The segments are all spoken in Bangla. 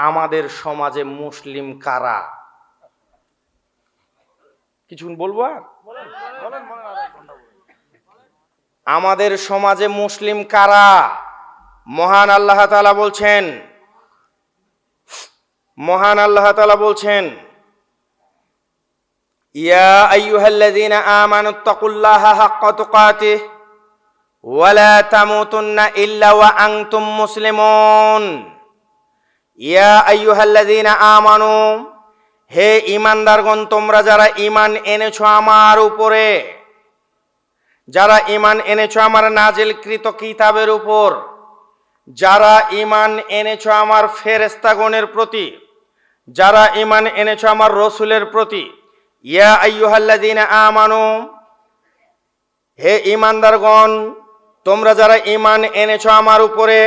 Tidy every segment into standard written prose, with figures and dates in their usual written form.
আমাদের সমাজে মুসলিম কারা? কিছু বলবো আর? আমাদের সমাজে মুসলিম কারা? মহান আল্লাহ তাআলা বলছেন, মহান আল্লাহ তাআলা বলছেন, ইয়া আইয়ুহাল্লাযীনা আমানুত্তাকুল্লাহা হাক্কা তুকাতিহি ওয়া লা তামুতুন্না ইল্লা ওয়া আনতুম মুসলিমুন। ইয়া আইয়ুহাল্লাযীনা আমানু, হে ঈমানদারগণ, তোমরা যারা ঈমান এনেছো আমার উপরে, যারা ঈমান এনেছো আমার নাজিলকৃত কিতাবের উপর, যারা ঈমান এনেছো আমার ফেরেশতাগণের প্রতি, যারা ঈমান এনেছো আমার রাসূলের প্রতি, ইয়া আইয়ুহাল্লাযীনা আমানু, হে ঈমানদারগণ, তোমরা যারা ঈমান এনেছো আমার উপরে,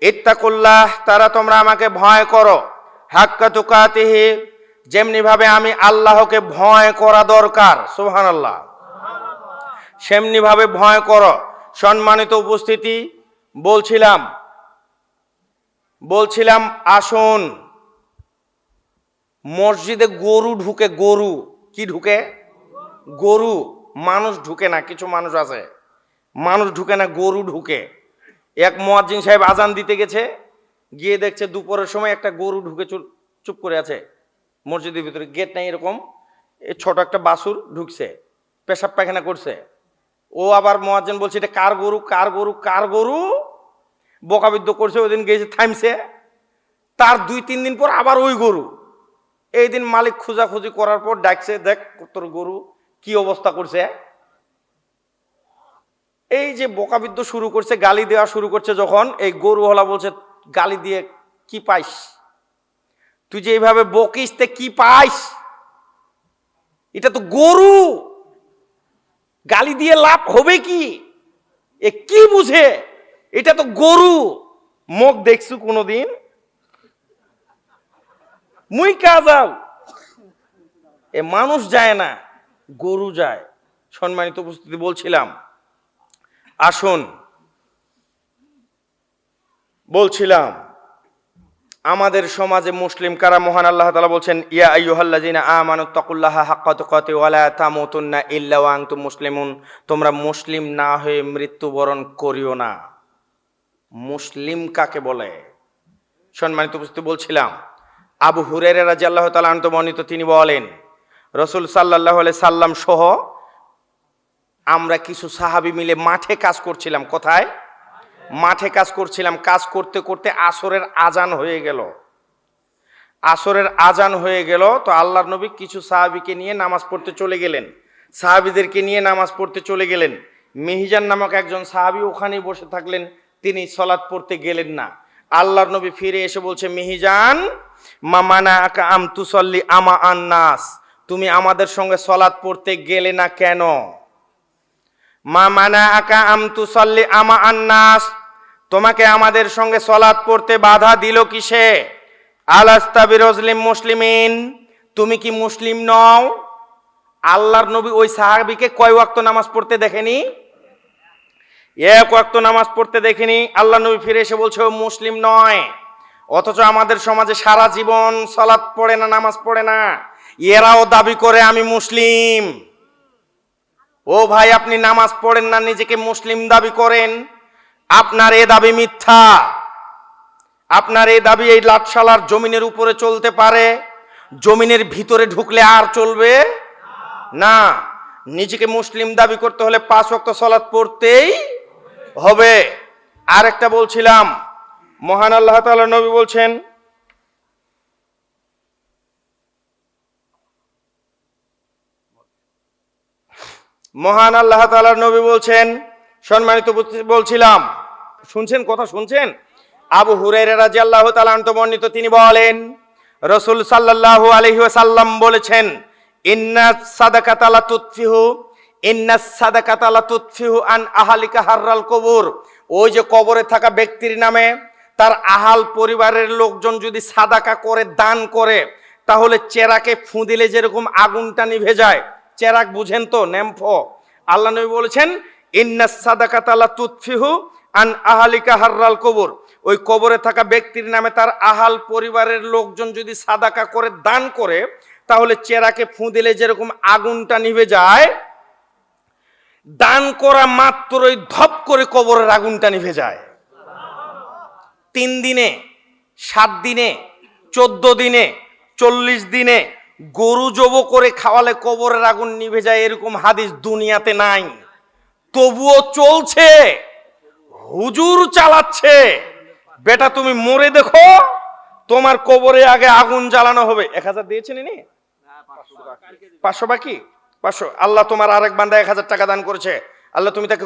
ইত্তাকুল্লাহ, তারা তোমরা আমাকে ভয় করো, হাক্কা তুকাতিহি, যেমনি ভাবে আমি আল্লাহকে ভয় করা দরকার, সুবহানাল্লাহ, সেমনি ভাবে ভয় করো। সম্মানিত উপস্থিতি, বলছিলাম আসুন, মসজিদে গরু ঢুকে, গরু কি ঢুকে? গরু, মানুষ ঢুকে না। কিছু মানুষ আছে, মানুষ ঢুকে না, গরু ঢুকে। এক মুয়াজ্জিন সাহেব আজান দিতে গেছে, গিয়ে দেখছে দুপুরের সময় একটা গরু ঢুকে চুপ করে আছে মসজিদের ভিতরে, গেট নাই এরকম, ছোট একটা বাছুর ঢুকছে, পেশাব পায়খানা করছে। ও আবার মুয়াজ্জিন বলছে, এটা কার গরু, কার গরু, কার গরু, বকাবিদ্য করছে। ওই দিন গেছে, থামছে। তার 2-3 দিন পর আবার ওই গরু। এই দিন মালিক খোঁজাখুঁজি করার পর ডাকছে, দেখ তোর গরু কি অবস্থা করছে। এই যে বকাবিদ্য শুরু করছে, গালি দেওয়া শুরু করছে, যখন এই গরুওয়ালা বলছে, গালি দিয়ে কি পাইস তুই, যে এইভাবে বকিস তে কি পাইস? এটা তো গরু, গালি দিয়ে লাভ হবে কি? এ কি বুঝে? এটা তো গরু। মুখ দেখছু কোনোদিন? মুই কা যাও, এ মানুষ যায় না, গরু যায়। সম্মানিত উপস্থিতি, বলছিলাম আমাদের সমাজে মুসলিম কারা? মহান আল্লাহ তাআলা বলছেন, ইয়া আইয়ুহাল্লাযীনা আমানুত্তাকুল্লাহা হাক্কা তুকাতিহি ওয়া লা তামুতুন্না ইল্লা ওয়া আনতুম মুসলিমুন। তোমরা মুসলিম না হয়ে মৃত্যুবরণ করিও না। মুসলিম কাকে বলে? সম্মানিত উপস্থিতি, বলছিলাম আবু হুরায়রা রাদিয়াল্লাহু তাআলা আনহু বর্ণিত, তিনি বলেন, রাসূল সাল্লাল্লাহু আলাইহি সাল্লাম সহ আমরা কিছু সাহাবী মিলে মাঠে কাজ করছিলাম। কোথায়? মাঠে কাজ করছিলাম। কাজ করতে করতে আসরের আজান হয়ে গেল। আসরের আজান হয়ে গেল তো আল্লাহর নবী কিছু সাহাবীকে নিয়ে নামাজ পড়তে চলে গেলেন, সাহাবীদেরকে নিয়ে নামাজ পড়তে চলে গেলেন। মিহিজান নামক একজন সাহাবী ওখানেই বসে থাকলেন, তিনি সালাত পড়তে গেলেন না। আল্লাহর নবী ফিরে এসে বলছে, মিহিজান, মা মানাআকা আম তুসাল্লি আমা আন-নাস, তুমি আমাদের সঙ্গে সালাত পড়তে গেলে না কেন? মা মানাআকা আম তুসাল্লি আমা আন-নাস, তোমাকে আমাদের সঙ্গে সালাত পড়তে বাধা দিল কিসে? আলাস্তা বিরাজলিম মুসলিমিন, তুমি কি মুসলিম নও? আল্লাহর নবী ওই সাহাবীকে কয় ওয়াক্ত নামাজ পড়তে দেখেনি? এক ওয়াক্ত নামাজ পড়তে দেখেনি। আল্লাহর নবী ফিরে এসে বলছে, ও মুসলিম নয়। অথচ আমাদের সমাজে সারা জীবন সালাত পড়ে না, নামাজ পড়ে না, এরাও দাবি করে আমি মুসলিম। ও ভাই, আপনি নামাজ পড়েন না, নিজেকে মুসলিম দাবি করেন, আপনার এ দাবি মিথ্যা। আপনার এই দাবি এই লাটশালার জমিনের উপরে চলতে পারে, জমিনের ভিতরে ঢুকলে আর চলবে না। নিজেকে মুসলিম দাবি করতে হলে 5 ওয়াক্ত সালাত পড়তেই হবে। আরেকটা বলছিলাম, মহান আল্লাহ তাআলা নবী বলছেন, মহান আল্লাহ তাআলার নবী বলছেন, সম্মানিত বলছিলাম, শুনছেন কথা, শুনছেন? আবু হুরায়রা রাদিয়াল্লাহু তাআলা আনহু বর্ণিত, তিনি বলেন, রাসূল সাল্লাল্লাহু আলাইহি ওয়াসাল্লাম বলেছেন, ইন্নাস সাদাকাতা লা তুতফিহু আন আহলিকা হাররাল কবুর। ওই যে কবরে থাকা ব্যক্তির নামে তার আহাল পরিবারের লোকজন যদি সাদাকা করে, দান করে, তাহলে চেরাকে ফু দিলে যেরকম আগুনটা নিভে যায়, চেরাক বুঝেন তো, ন্যাম্পো। আল্লাহ নবী বলেছেন, ইন্নাস সাদাকাতা লা তুতফিহু আন আহলিকা হাররাল কবুর। ওই কবরে থাকা ব্যক্তির নামে তার আহাল পরিবারের লোকজন যদি সাদাকা করে দান করে, তাহলে চেরাকে ফু দিলে যেরকম আগুনটা নিভে যায়, দান করা মাত্রই ধপ করে কবরের আগুনটা নিভে যায়। 3 দিনে, 7 দিনে, 14 দিনে, 40 দিনে গরু জব করে খাওয়ালে কবরের আগুন নিভে যায়, এরকম হাদিস দুনিয়াতে নাই। তবুও চলছে, হুজুর চালাচ্ছে। বেটা তুমি মরে দেখো, তোমার কবরে আগে আগুন জ্বালানো হবে। 1000 দিয়েছেন ইনি? 500 বাকি? 500। আল্লাহ তোমার আরেক বান্দা 1000 টাকা দান করেছে, আল্লাহ তুমি তাকে